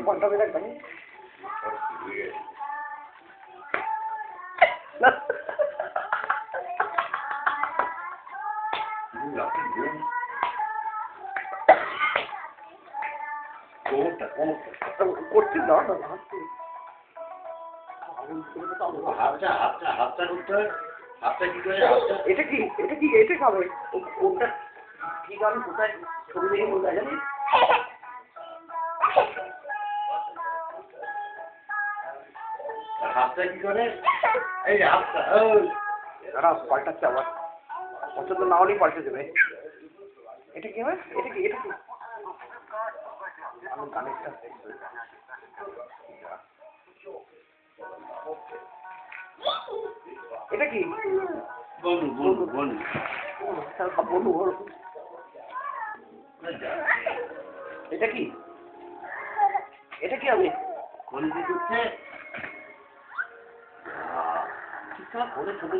পাল্টাবে একদম করছি না এটা কি এটা খাবে কোনটা কি গান কোথায় ছবি দেখে বলতে জানিস হাতটা কি করে এই যে হাতটা দাঁড়া পাল্টাচ্ছে আবার পছন্দ না হলেই পাল্টে দেবে এটা কি হবে এটা কি আমার কানেকটা এটা কি বন্ধু বন্ধু বন্ধু বন্ধু এটা কি হবে কোন দিকে ঠিকঠাক করে ছোট